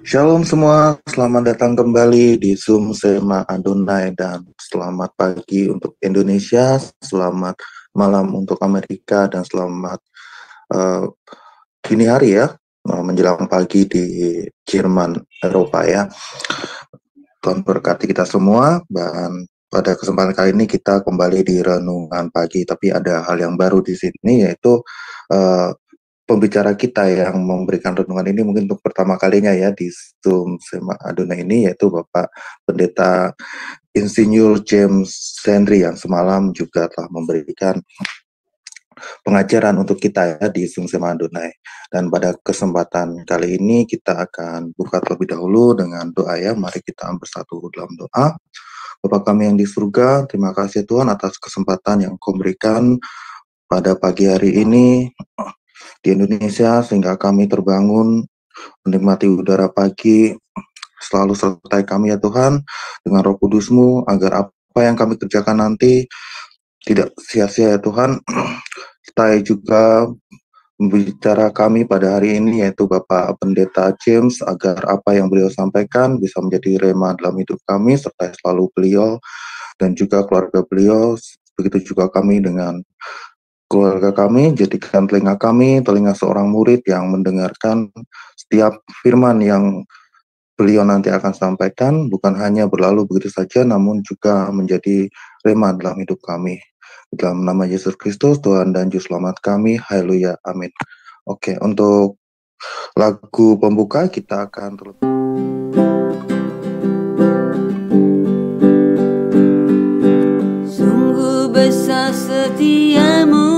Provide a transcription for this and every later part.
Shalom semua, selamat datang kembali di Zoom Sema Adonai dan selamat pagi untuk Indonesia, selamat malam untuk Amerika dan selamat uh, dini hari ya, menjelang pagi di Jerman, Eropa ya. Tuhan berkati kita semua dan pada kesempatan kali ini kita kembali di renungan pagi, tapi ada hal yang baru di sini yaitu uh, pembicara kita yang memberikan renungan ini mungkin untuk pertama kalinya ya di Zoom Sema Adonai ini yaitu Bapak Pendeta Insinyur James Henry yang semalam juga telah memberikan pengajaran untuk kita ya di Zoom Sema Adonai. Dan pada kesempatan kali ini kita akan buka terlebih dahulu dengan doa ya. Mari kita bersatu dalam doa. Bapa kami yang di surga, terima kasih Tuhan atas kesempatan yang Kau berikan pada pagi hari ini di Indonesia sehingga kami terbangun menikmati udara pagi. Selalu sertai kami ya Tuhan dengan Roh Kudus-Mu agar apa yang kami kerjakan nanti tidak sia-sia ya Tuhan. Sertai juga pembicara kami pada hari ini yaitu Bapak Pendeta James agar apa yang beliau sampaikan bisa menjadi rema dalam hidup kami serta selalu beliau dan juga keluarga beliau. Begitu juga kami dengan keluarga kami, jadikan telinga kami, telinga seorang murid yang mendengarkan setiap firman yang beliau nanti akan sampaikan, bukan hanya berlalu begitu saja, namun juga menjadi rema dalam hidup kami. Dalam nama Yesus Kristus, Tuhan dan Juru Selamat kami, haleluya, amin. Oke, untuk lagu pembuka kita akan terlebih. Sungguh besar setiamu,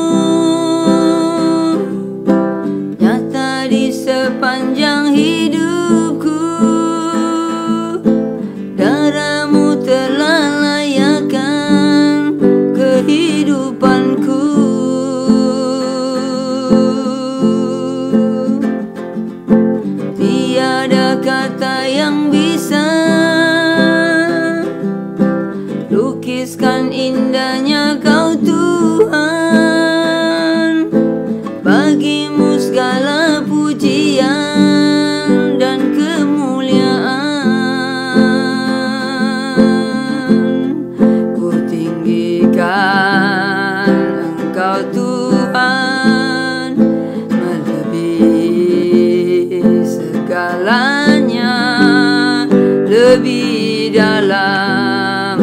nyata di sepanjang hidupku. Darahmu telah layakkan kehidupanku. Tiada kata yang bisa lukiskan indahnya Kau Tuhan. Bagimu segala pujian dan kemuliaan. Ku tinggikan Engkau Tuhan, melebihi segalanya, lebih dalam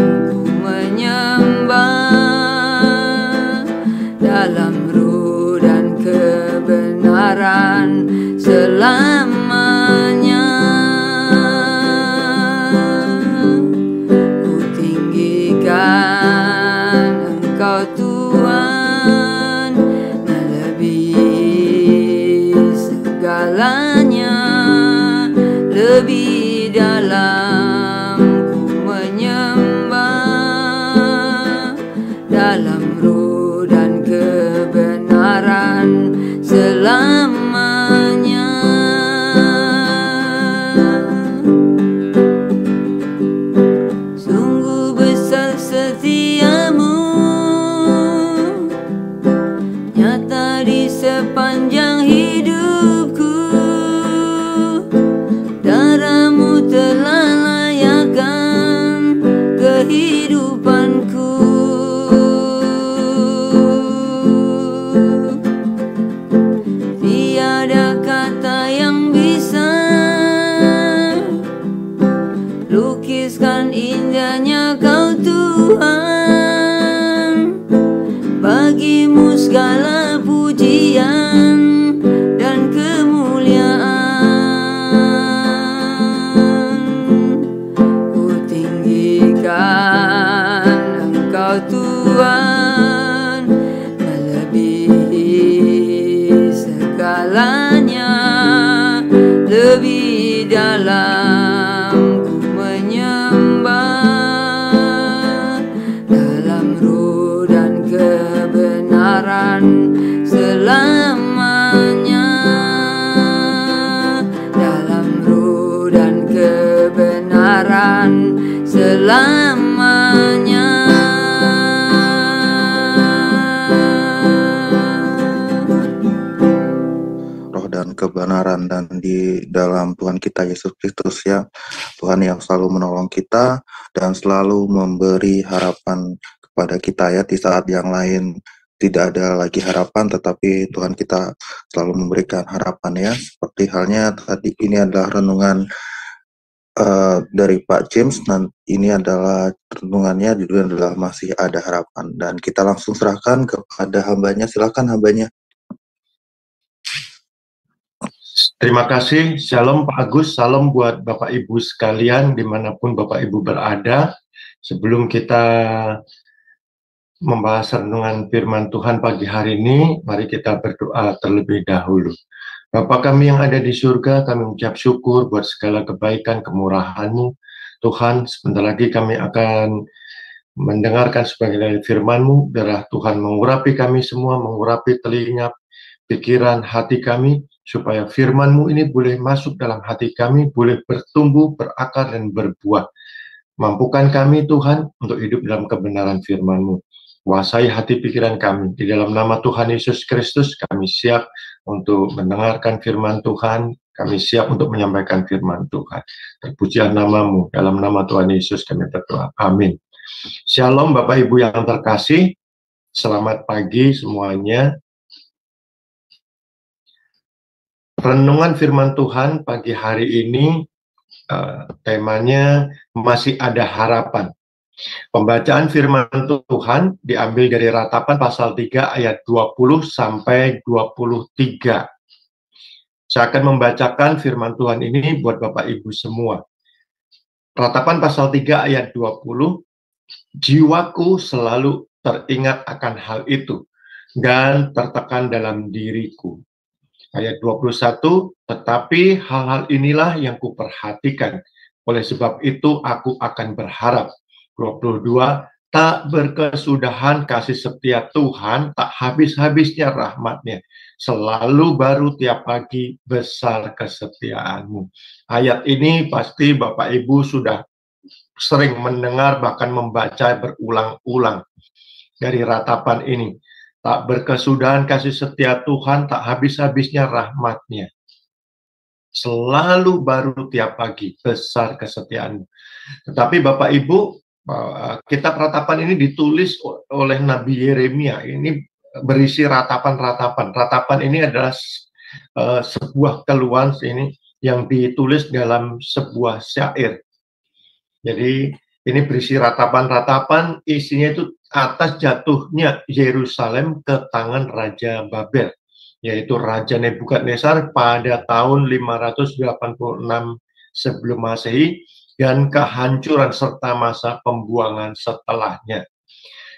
dalam ruh dan kebenaran selamanya. Ku tinggikan Engkau Tuhan, melebihi segalanya, lebih dalam ku menyembah dalam ruh dan kebenaran selamanya. Sungguh besar setiamu, nyata di sepanjang hidupku. Darahmu telah layakkan kehidupanku. Tiada kata yang bisa lukiskan indahnya Kau Tuhan. Bagimu segala pujian dan kemuliaan. Ku tinggikan Engkau Tuhan, melebihi segalanya, lebih dalam ku menyembah dalam ruh dan kebenaran selamanya. Dalam ruh dan kebenaran selamanya. Roh dan kebenaran kebenaran dan di dalam Tuhan kita Yesus Kristus ya. Tuhan yang selalu menolong kita dan selalu memberi harapan kepada kita ya, di saat yang lain tidak ada lagi harapan, tetapi Tuhan kita selalu memberikan harapan ya. Seperti halnya tadi, ini adalah renungan dari Pak James, dan ini adalah renungannya, judulnya adalah Masih Ada Harapan, dan kita langsung serahkan kepada hambanya. Silakan hambanya. Terima kasih. Shalom Pak Agus, salam buat Bapak Ibu sekalian dimanapun Bapak Ibu berada. Sebelum kita membahas renungan firman Tuhan pagi hari ini, mari kita berdoa terlebih dahulu. Bapa kami yang ada di surga, kami mengucap syukur buat segala kebaikan, kemurahan-Mu. Tuhan, sebentar lagi kami akan mendengarkan sebagian dari firman-Mu. Biarlah Tuhan mengurapi kami semua, mengurapi telinga, pikiran, hati kami, supaya firman-Mu ini boleh masuk dalam hati kami, boleh bertumbuh, berakar, dan berbuah. Mampukan kami Tuhan untuk hidup dalam kebenaran firman-Mu. Kuasai hati pikiran kami. Di dalam nama Tuhan Yesus Kristus, kami siap untuk mendengarkan firman Tuhan. Kami siap untuk menyampaikan firman Tuhan. Terpujilah nama-Mu. Dalam nama Tuhan Yesus kami berdoa. Amin. Shalom Bapak Ibu yang terkasih. Selamat pagi semuanya. Renungan firman Tuhan pagi hari ini, temanya Masih Ada Harapan. Pembacaan firman Tuhan diambil dari Ratapan pasal 3 ayat 20 sampai 23. Saya akan membacakan firman Tuhan ini buat Bapak Ibu semua. Ratapan pasal 3 ayat 20, jiwaku selalu teringat akan hal itu dan tertekan dalam diriku. Ayat 21, tetapi hal-hal inilah yang kuperhatikan, oleh sebab itu aku akan berharap. 22, tak berkesudahan kasih setia Tuhan, tak habis-habisnya rahmat-Nya, selalu baru tiap pagi, besar kesetiaan-Mu. Ayat ini pasti Bapak Ibu sudah sering mendengar, bahkan membaca berulang-ulang dari ratapan ini. Tak berkesudahan kasih setia Tuhan, tak habis-habisnya rahmat-Nya, selalu baru tiap pagi, besar kesetiaan-Mu. Tetapi Bapak Ibu, kitab ratapan ini ditulis oleh Nabi Yeremia. Ini berisi ratapan-ratapan. Ratapan ini adalah sebuah keluhan ini yang ditulis dalam sebuah syair. Jadi ini berisi ratapan-ratapan, isinya itu atas jatuhnya Yerusalem ke tangan Raja Babel, yaitu Raja Nebukadnezar pada tahun 586 sebelum Masehi, dan kehancuran serta masa pembuangan setelahnya.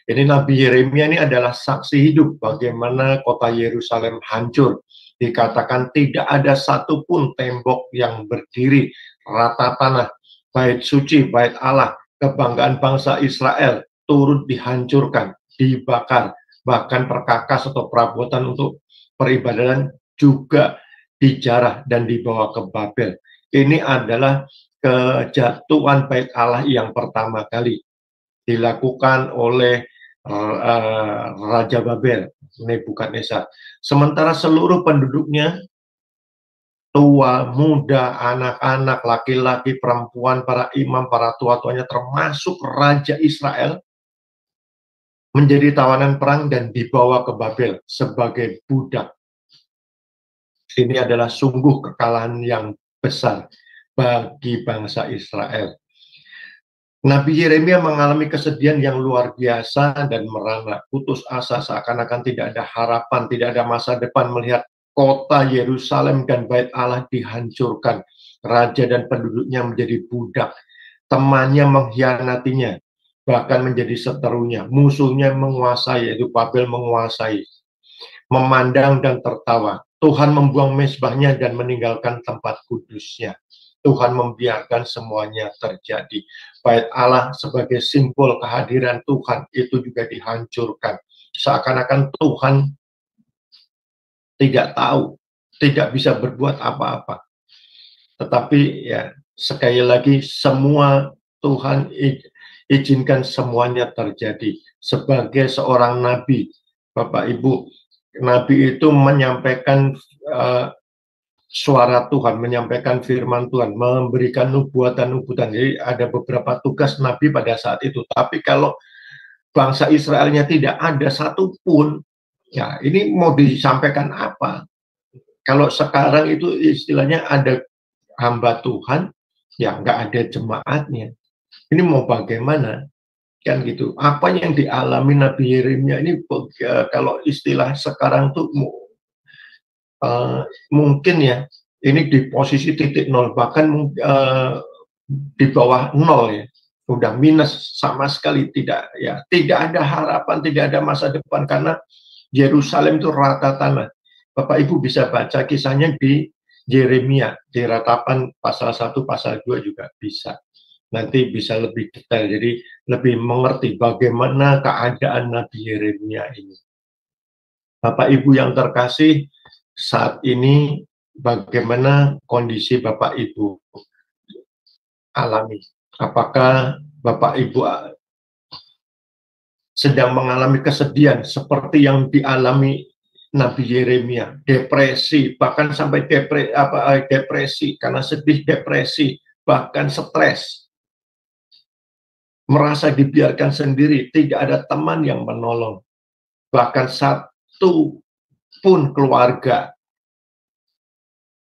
Ini Nabi Yeremia ini adalah saksi hidup bagaimana kota Yerusalem hancur. Dikatakan tidak ada satupun tembok yang berdiri, rata tanah, bait suci, bait Allah, kebanggaan bangsa Israel turut dihancurkan, dibakar, bahkan perkakas atau perabotan untuk peribadatan juga dijarah dan dibawa ke Babel. Ini adalah kejatuhan bait Allah yang pertama kali dilakukan oleh Raja Babel, Nebukadnezar. Sementara seluruh penduduknya, tua, muda, anak-anak, laki-laki, perempuan, para imam, para tua-tuanya, termasuk Raja Israel, menjadi tawanan perang dan dibawa ke Babel sebagai budak. Ini adalah sungguh kekalahan yang besar bagi bangsa Israel. Nabi Yeremia mengalami kesedihan yang luar biasa dan merana, putus asa, seakan-akan tidak ada harapan, tidak ada masa depan melihat kota Yerusalem dan bait Allah dihancurkan. Raja dan penduduknya menjadi budak, temannya mengkhianatinya, bahkan menjadi seterunya. Musuhnya menguasai, yaitu Babel menguasai, memandang dan tertawa. Tuhan membuang mezbahnya dan meninggalkan tempat kudusnya. Tuhan membiarkan semuanya terjadi. Bait Allah sebagai simbol kehadiran Tuhan itu juga dihancurkan. Seakan-akan Tuhan tidak tahu, tidak bisa berbuat apa-apa. Tetapi ya, sekali lagi semua Tuhan izinkan semuanya terjadi. Sebagai seorang nabi, Bapak Ibu, nabi itu menyampaikan suara Tuhan, menyampaikan firman Tuhan, memberikan nubuatan-nubuatan. Jadi ada beberapa tugas Nabi pada saat itu. Tapi kalau bangsa Israelnya tidak ada satupun, ya ini mau disampaikan apa? Kalau sekarang itu istilahnya ada hamba Tuhan, ya nggak ada jemaatnya. Ini mau bagaimana? Kan gitu. Apa yang dialami Nabi Yeremia ini kalau istilah sekarang tuh mungkin ya ini di posisi titik nol, bahkan di bawah nol ya, udah minus sama sekali, tidak ada harapan, tidak ada masa depan, karena Yerusalem itu rata tanah. Bapak Ibu bisa baca kisahnya di Yeremia, di Ratapan pasal 1, pasal 2 juga bisa. Nanti bisa lebih detail, jadi lebih mengerti bagaimana keadaan Nabi Yeremia ini. Bapak Ibu yang terkasih, saat ini bagaimana kondisi Bapak Ibu alami? Apakah Bapak Ibu sedang mengalami kesedihan seperti yang dialami Nabi Yeremia, depresi, bahkan sampai depresi karena sedih, depresi, bahkan stres, merasa dibiarkan sendiri, tidak ada teman yang menolong, bahkan satu pun keluarga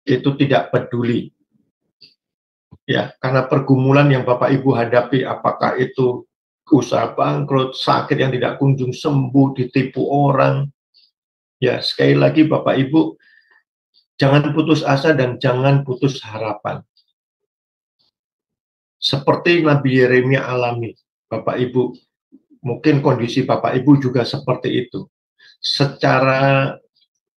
itu tidak peduli, ya, karena pergumulan yang Bapak Ibu hadapi, apakah itu usaha bangkrut, sakit yang tidak kunjung sembuh, ditipu orang. Ya, sekali lagi Bapak Ibu, jangan putus asa dan jangan putus harapan. Seperti Nabi Yeremia alami, Bapak Ibu, mungkin kondisi Bapak Ibu juga seperti itu. Secara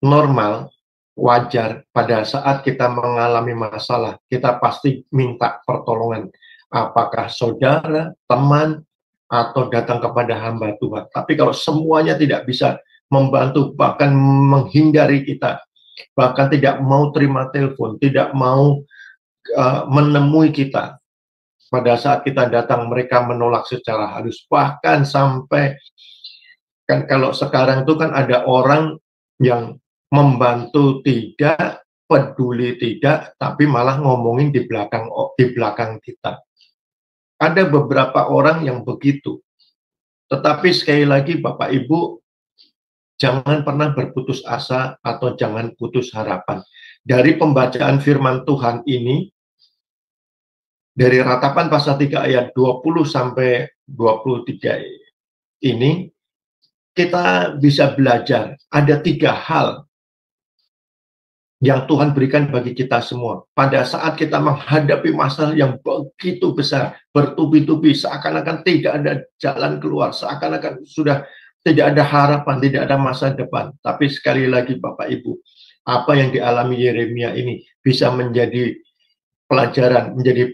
normal, wajar, pada saat kita mengalami masalah, kita pasti minta pertolongan. Apakah saudara, teman, atau datang kepada hamba Tuhan. Tapi kalau semuanya tidak bisa membantu, bahkan menghindari kita, bahkan tidak mau terima telepon, tidak mau menemui kita, pada saat kita datang mereka menolak secara halus, bahkan sampai, kan kalau sekarang itu kan ada orang yang membantu tidak, peduli tidak, tapi malah ngomongin di belakang kita. Ada beberapa orang yang begitu. Tetapi sekali lagi Bapak Ibu, jangan pernah berputus asa atau jangan putus harapan. Dari pembacaan firman Tuhan ini, dari Ratapan pasal 3 ayat 20 sampai 23 ini, kita bisa belajar ada 3 hal yang Tuhan berikan bagi kita semua. Pada saat kita menghadapi masalah yang begitu besar, bertubi-tubi, seakan-akan tidak ada jalan keluar, seakan-akan sudah tidak ada harapan, tidak ada masa depan. Tapi sekali lagi Bapak Ibu, apa yang dialami Yeremia ini bisa menjadi pelajaran, menjadi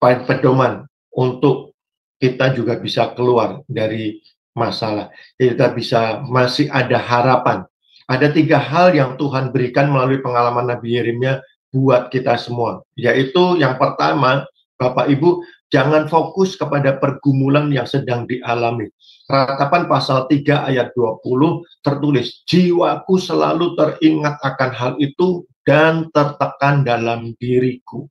pedoman untuk kita juga bisa keluar dari masalah. Kita bisa masih ada harapan. Ada 3 hal yang Tuhan berikan melalui pengalaman Nabi Yeremia buat kita semua. Yaitu yang pertama, Bapak Ibu, jangan fokus kepada pergumulan yang sedang dialami. Ratapan pasal 3 ayat 20 tertulis, jiwaku selalu teringat akan hal itu dan tertekan dalam diriku.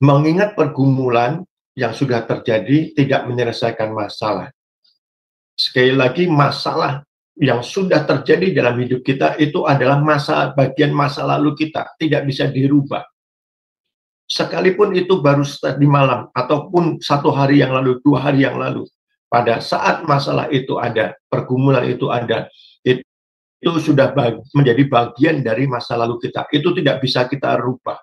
Mengingat pergumulan yang sudah terjadi tidak menyelesaikan masalah. Sekali lagi, masalah yang sudah terjadi dalam hidup kita itu adalah bagian masa lalu kita, tidak bisa dirubah. Sekalipun itu baru tadi malam, ataupun 1 hari yang lalu, 2 hari yang lalu, pada saat masalah itu ada, pergumulan itu ada, itu sudah menjadi bagian dari masa lalu kita. Itu tidak bisa kita rubah.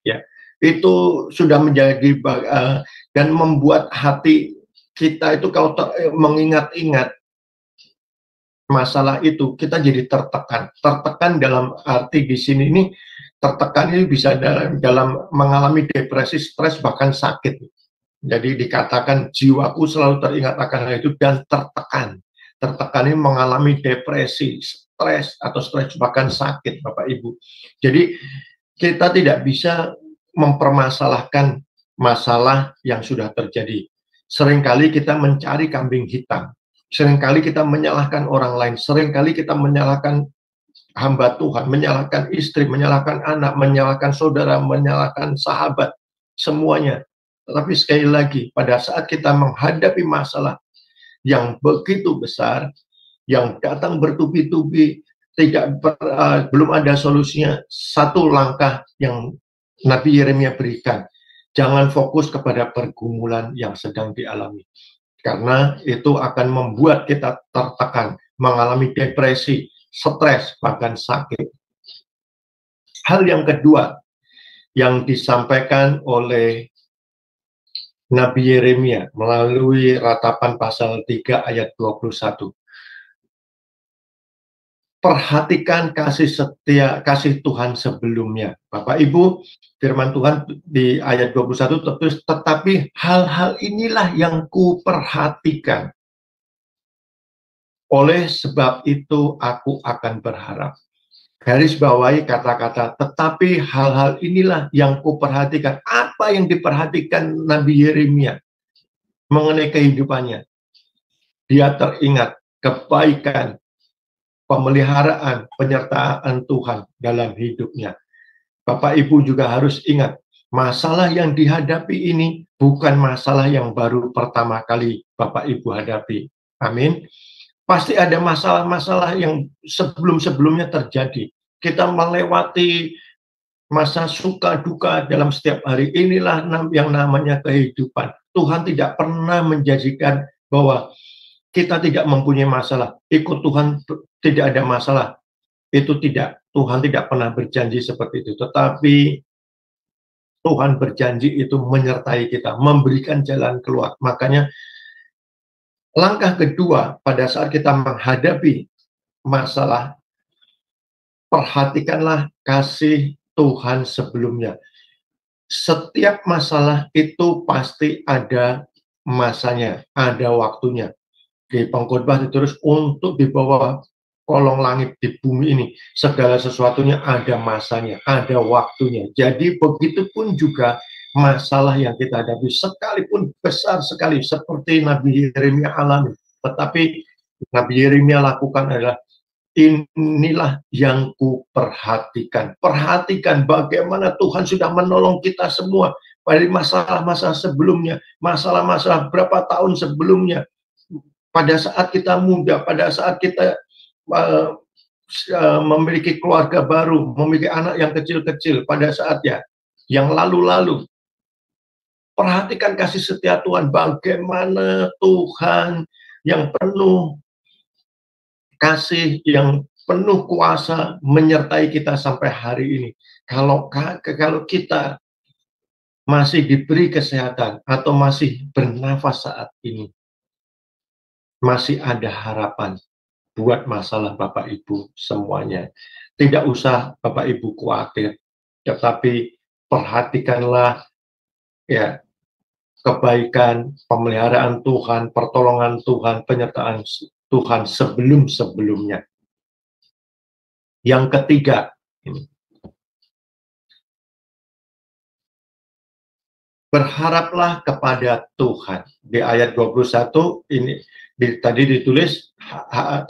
Ya, itu sudah menjadi dan membuat hati kita itu kalau mengingat-ingat masalah itu, kita jadi tertekan. Tertekan dalam arti di sini ini, tertekan ini bisa dalam mengalami depresi, stres, bahkan sakit. Jadi dikatakan jiwaku selalu teringat akan hal itu dan tertekan. Tertekan ini mengalami depresi, stres, atau stres bahkan sakit, Bapak Ibu. Jadi kita tidak bisa mempermasalahkan masalah yang sudah terjadi. Seringkali kita mencari kambing hitam. Seringkali kita menyalahkan orang lain, seringkali kita menyalahkan hamba Tuhan, menyalahkan istri, menyalahkan anak, menyalahkan saudara, menyalahkan sahabat, semuanya. Tetapi sekali lagi, pada saat kita menghadapi masalah yang begitu besar, yang datang bertubi-tubi, belum ada solusinya, satu langkah yang Nabi Yeremia berikan, jangan fokus kepada pergumulan yang sedang dialami. Karena itu akan membuat kita tertekan, mengalami depresi, stres, bahkan sakit. Hal yang kedua yang disampaikan oleh Nabi Yeremia melalui ratapan pasal 3 ayat 21. Perhatikan kasih Tuhan sebelumnya. Bapak Ibu, firman Tuhan di ayat 21 tertulis, tetapi hal-hal inilah yang kuperhatikan. Oleh sebab itu aku akan berharap. Garis bawahi kata-kata, tetapi hal-hal inilah yang kuperhatikan. Apa yang diperhatikan Nabi Yeremia mengenai kehidupannya? Dia teringat kebaikan, pemeliharaan, penyertaan Tuhan dalam hidupnya. Bapak Ibu juga harus ingat, masalah yang dihadapi ini bukan masalah yang baru pertama kali Bapak Ibu hadapi. Amin. Pasti ada masalah-masalah yang sebelum-sebelumnya terjadi. Kita melewati masa suka duka dalam setiap hari. Inilah yang namanya kehidupan. Tuhan tidak pernah menjanjikan bahwa kita tidak mempunyai masalah. Ikut Tuhan tidak ada masalah. Itu tidak. Tuhan tidak pernah berjanji seperti itu. Tetapi Tuhan berjanji itu menyertai kita, memberikan jalan keluar. Makanya langkah kedua pada saat kita menghadapi masalah, perhatikanlah kasih Tuhan sebelumnya. Setiap masalah itu pasti ada masanya, ada waktunya. Di Pengkhotbah ditulis untuk di bawah kolong langit di bumi ini, segala sesuatunya ada masanya, ada waktunya. Jadi begitupun juga masalah yang kita hadapi, sekalipun besar sekali seperti Nabi Yeremia alami, tetapi Nabi Yeremia lakukan adalah inilah yang kuperhatikan. Perhatikan bagaimana Tuhan sudah menolong kita semua dari masalah-masalah sebelumnya, masalah-masalah berapa tahun sebelumnya, pada saat kita muda, pada saat kita memiliki keluarga baru, memiliki anak yang kecil-kecil, pada saatnya yang lalu-lalu. Perhatikan kasih setia Tuhan, bagaimana Tuhan yang penuh kasih, yang penuh kuasa menyertai kita sampai hari ini. Kalau kita masih diberi kesehatan atau masih bernafas saat ini, masih ada harapan buat masalah Bapak Ibu semuanya. Tidak usah Bapak Ibu khawatir, tetapi perhatikanlah ya kebaikan, pemeliharaan Tuhan, pertolongan Tuhan, penyertaan Tuhan sebelum-sebelumnya. Yang ketiga, berharaplah kepada Tuhan. Di ayat 21 ini tadi ditulis,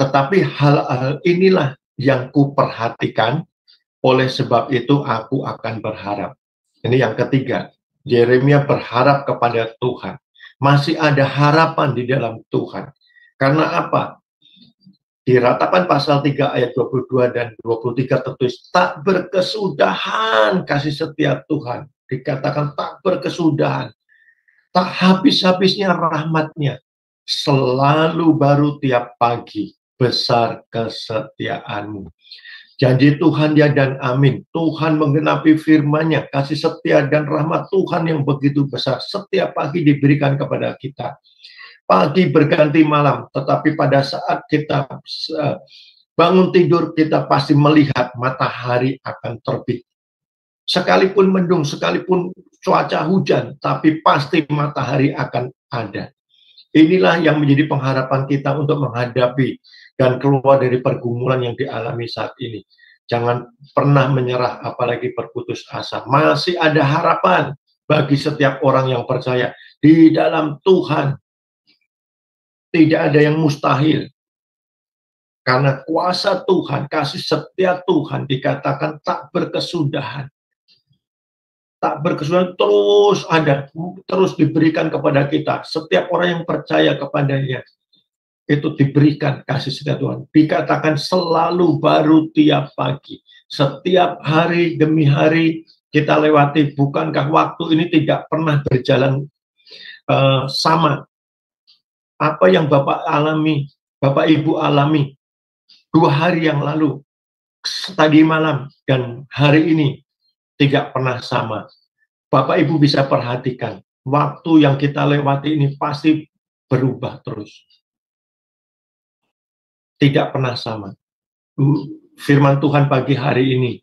tetapi hal-hal inilah yang kuperhatikan, oleh sebab itu aku akan berharap. Ini yang ketiga, Yeremia berharap kepada Tuhan. Masih ada harapan di dalam Tuhan. Karena apa? Di ratapan pasal 3 ayat 22 dan 23 tertulis, tak berkesudahan kasih setia Tuhan. Dikatakan tak berkesudahan. Tak habis-habisnya rahmatnya. Selalu baru tiap pagi, besar kesetiaanmu. Janji Tuhan ya dan amin. Tuhan menggenapi firman-Nya, kasih setia dan rahmat Tuhan yang begitu besar setiap pagi diberikan kepada kita. Pagi berganti malam, tetapi pada saat kita bangun tidur, kita pasti melihat matahari akan terbit. Sekalipun mendung, sekalipun cuaca hujan, tapi pasti matahari akan ada. Inilah yang menjadi pengharapan kita untuk menghadapi dan keluar dari pergumulan yang dialami saat ini. Jangan pernah menyerah, apalagi berputus asa. Masih ada harapan bagi setiap orang yang percaya di dalam Tuhan. tidak ada yang mustahil. Karena kuasa Tuhan, kasih setia Tuhan dikatakan tak berkesudahan. Tak berkesudahan terus ada, terus diberikan kepada kita. Setiap orang yang percaya kepadanya, itu diberikan kasih setia Tuhan. Dikatakan selalu baru tiap pagi. Setiap hari demi hari kita lewati. Bukankah waktu ini tidak pernah berjalan sama? Apa yang Bapak alami, Bapak Ibu alami 2 hari yang lalu, tadi malam, dan hari ini tidak pernah sama. Bapak Ibu bisa perhatikan, waktu yang kita lewati ini pasti berubah terus. Tidak pernah sama. Firman Tuhan pagi hari ini,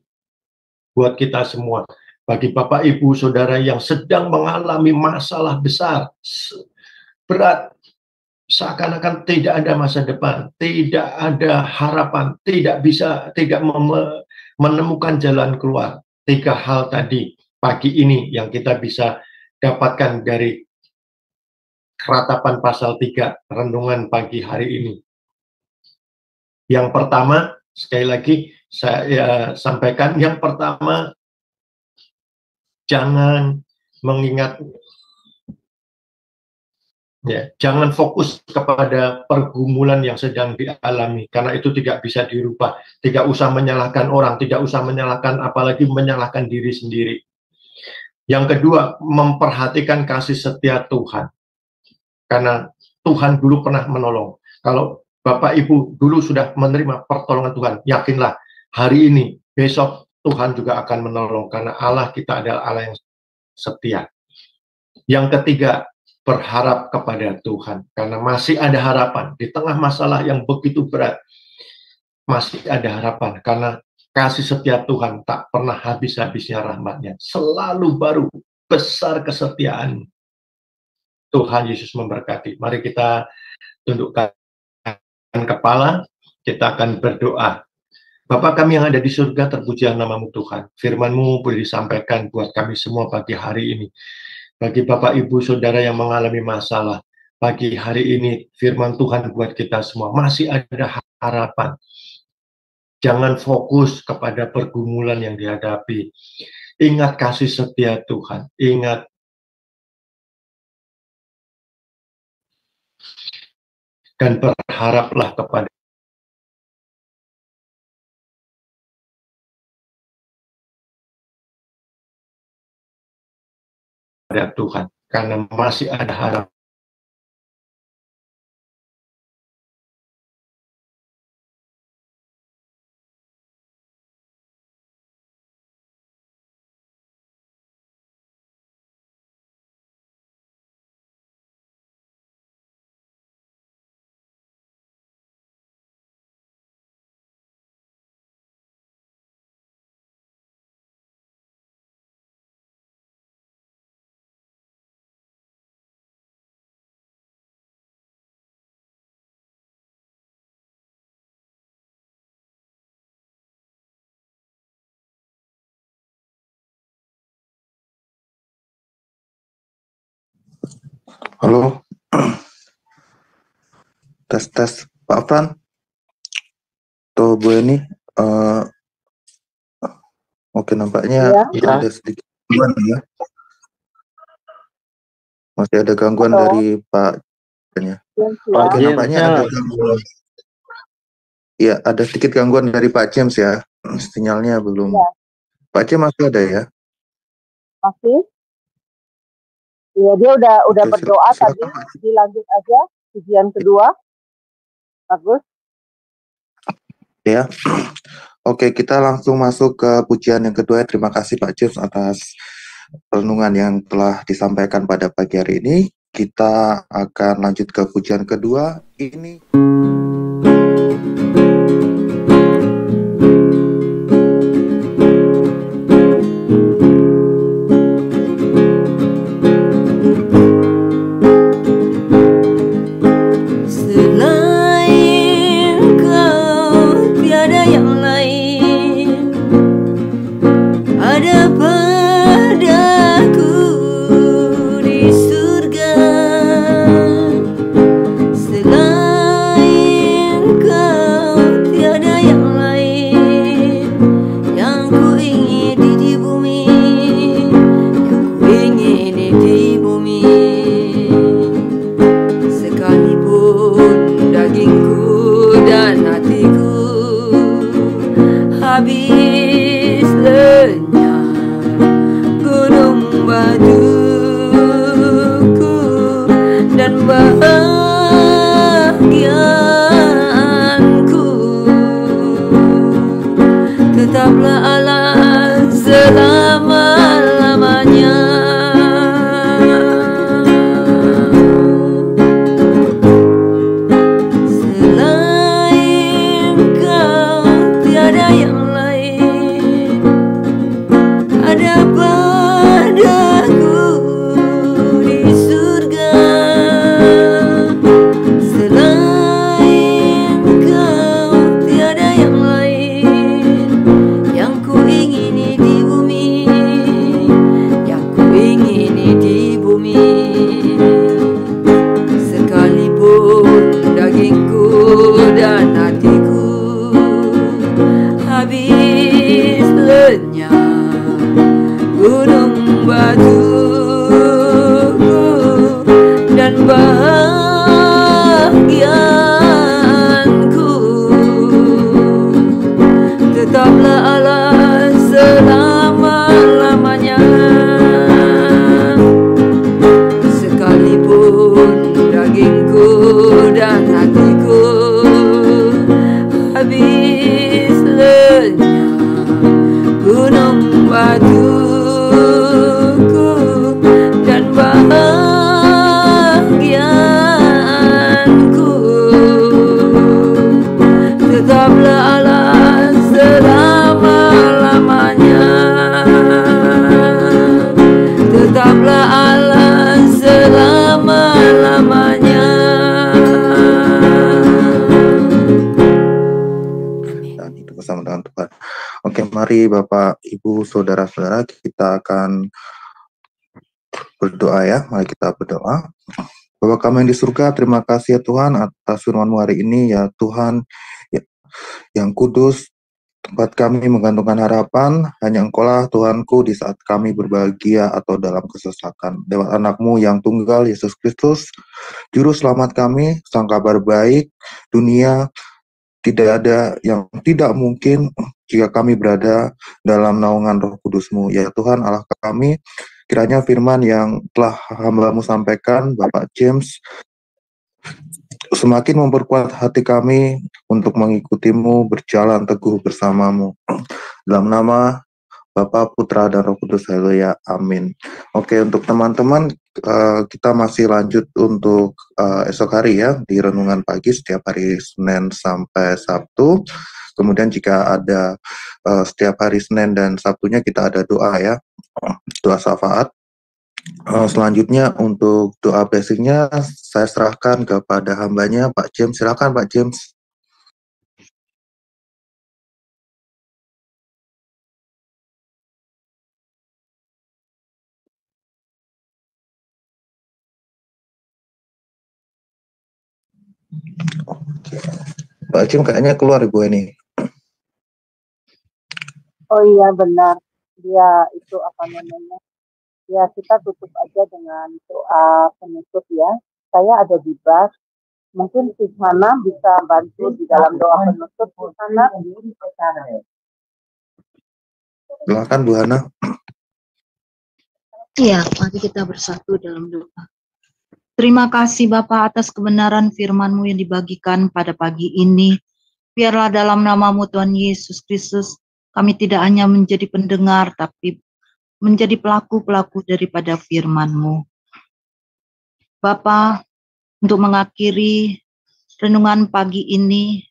buat kita semua, bagi Bapak Ibu Saudara yang sedang mengalami masalah besar, berat, seakan-akan tidak ada masa depan, tidak ada harapan, tidak menemukan jalan keluar. 3 hal tadi pagi ini yang kita bisa dapatkan dari Ratapan pasal 3, renungan pagi hari ini. Yang pertama, sekali lagi saya sampaikan, yang pertama, jangan mengingat, jangan fokus kepada pergumulan yang sedang dialami, karena itu tidak bisa dirubah. Tidak usah menyalahkan orang, tidak usah menyalahkan, apalagi menyalahkan diri sendiri. Yang kedua, memperhatikan kasih setia Tuhan. Karena Tuhan dulu pernah menolong. Kalau Bapak Ibu dulu sudah menerima pertolongan Tuhan, yakinlah hari ini, besok Tuhan juga akan menolong. Karena Allah kita adalah Allah yang setia. Yang ketiga, berharap kepada Tuhan, karena masih ada harapan di tengah masalah yang begitu berat. Masih ada harapan, karena kasih setia Tuhan tak pernah habis-habisnya rahmatnya, selalu baru, besar kesetiaan. Tuhan Yesus memberkati. Mari kita tundukkan kepala, kita akan berdoa. Bapa kami yang ada di surga, terpujilah namamu Tuhan. Firman-Mu boleh disampaikan buat kami semua pagi hari ini. Bagi Bapak Ibu Saudara yang mengalami masalah, pagi hari ini firman Tuhan buat kita semua, masih ada harapan. Jangan fokus kepada pergumulan yang dihadapi. Ingat kasih setia Tuhan, ingat dan berharaplah kepada Tuhan, karena masih ada harapan. Halo, tes Pak Fran, atau Bu Eni, oke nampaknya ya. ada sedikit gangguan ya. Masih ada gangguan dari Pak ya. Oke, nampaknya ada gangguan. Ya, ada sedikit gangguan dari Pak James ya. Sinyalnya belum. Ya. Pak James masih ada ya? Masih. Iya, dia udah berdoa tadi. Dilanjut aja pujian kedua. Bagus. Ya. Oke, kita langsung masuk ke pujian yang kedua. Terima kasih Pak James atas renungan yang telah disampaikan pada pagi hari ini. Kita akan lanjut ke pujian kedua. Ini Selain habis lenyap gunung batuku dan bahagianku, tetaplah Allah selama-lamanya. Selain Kau tiada yang lain, ada padaku di surga. Selain Kau tiada yang lain, yang ku ingini di bumi, yang ku ingini di bumi. Sekalipun dagingku dan hatiku habis lenyap gunung batuku dan bahagianku, tetaplah Allah selama-lamanya. Sekalipun dagingku dan hatiku habis lenyap gunung batuku dan bahagianku, tetaplah Allah selama-lamanya. Tetaplah Allah selama-lamanya. Dan itu bersama dengan Tuhan. Oke, mari Bapak, Ibu, Saudara-saudara, kita akan berdoa ya. Mari kita berdoa. Bapa kami yang di surga, terima kasih ya Tuhan atas firman-Mu hari ini ya Tuhan yang kudus. Tempat kami menggantungkan harapan, hanya Engkau-lah Tuhanku di saat kami berbahagia atau dalam kesesakan. Lewat anak-Mu yang tunggal, Yesus Kristus, Juru Selamat kami, sang kabar baik, dunia tidak ada yang tidak mungkin jika kami berada dalam naungan Roh Kudus-Mu. Ya Tuhan Allah kami, kiranya firman yang telah hamba-Mu sampaikan, Bapak James, semakin memperkuat hati kami untuk mengikuti-Mu, berjalan teguh bersama-Mu. Dalam nama Bapa, Putra, dan Roh Kudus, haleluya, amin. Oke, untuk teman-teman, kita masih lanjut untuk esok hari ya, di renungan pagi setiap hari Senin sampai Sabtu. Kemudian jika ada setiap hari Senin dan Sabtunya kita ada doa ya, doa syafaat. Selanjutnya untuk doa basicnya saya serahkan kepada hambanya Pak James. Silakan Pak James. Oke. Pak James kayaknya keluar Ibu ini. Oh iya benar, dia itu apa namanya? Ya kita tutup aja dengan doa penutup ya. Saya ada di bas, mungkin Susana bisa bantu di dalam doa penutup. Susana. Silakan Bu Hana. Iya, mari kita bersatu dalam doa. Terima kasih Bapa atas kebenaran firman-Mu yang dibagikan pada pagi ini. Biarlah dalam nama-Mu Tuhan Yesus Kristus, kami tidak hanya menjadi pendengar, tapi menjadi pelaku-pelaku daripada firman-Mu. Bapa, untuk mengakhiri renungan pagi ini,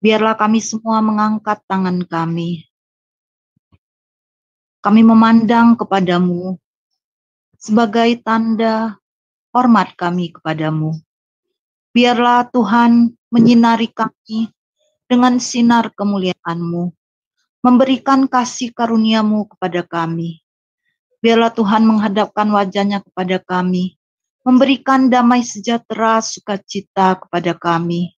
biarlah kami semua mengangkat tangan kami. Kami memandang kepadamu sebagai tanda hormat kami kepadamu. Biarlah Tuhan menyinari kami dengan sinar kemuliaan-Mu, memberikan kasih karunia-Mu kepada kami. Biarlah Tuhan menghadapkan wajah-Nya kepada kami, memberikan damai sejahtera, sukacita kepada kami.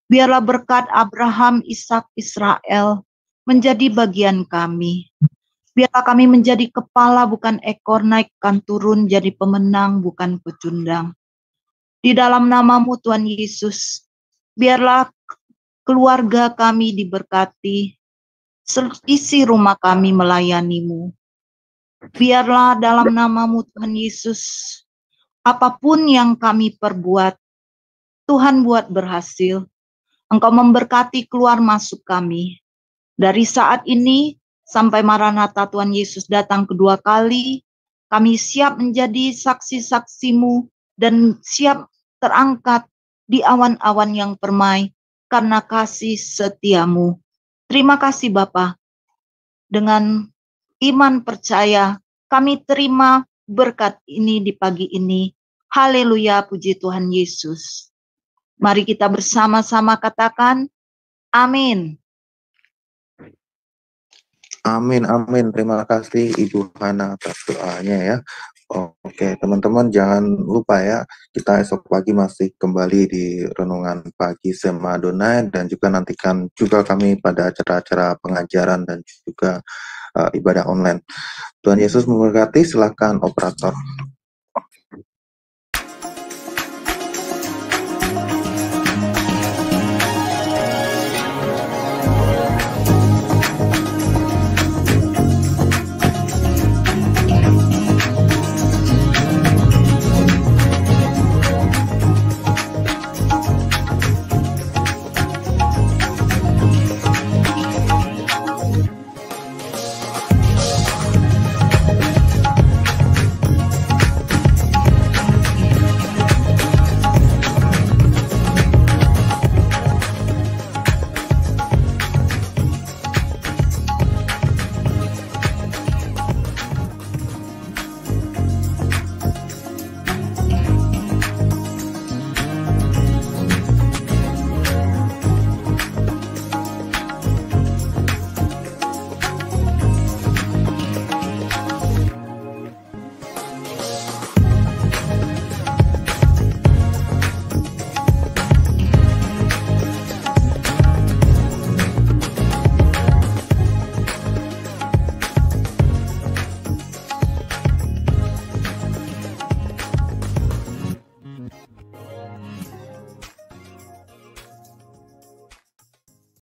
Biarlah berkat Abraham, Ishak, Israel menjadi bagian kami. Biarlah kami menjadi kepala bukan ekor, naikkan turun jadi pemenang bukan pecundang. Di dalam nama-Mu Tuhan Yesus, biarlah keluarga kami diberkati, isi rumah kami melayani-Mu. Biarlah dalam nama-Mu Tuhan Yesus, apapun yang kami perbuat, Tuhan buat berhasil. Engkau memberkati keluar masuk kami. Dari saat ini sampai Maranatha Tuhan Yesus datang kedua kali, kami siap menjadi saksi-saksi-Mu dan siap terangkat di awan-awan yang permai karena kasih setia-Mu. Terima kasih Bapa. Dengan iman percaya kami terima berkat ini di pagi ini. Haleluya, puji Tuhan Yesus. Mari kita bersama-sama katakan amin. Amin, amin. Terima kasih Ibu Hana atas doanya ya. Oke, teman-teman jangan lupa ya, kita esok pagi masih kembali di Renungan Pagi Sema Adonai, dan juga nantikan juga kami pada acara-acara pengajaran dan juga ibadah online. Tuhan Yesus memberkati, silakan operator.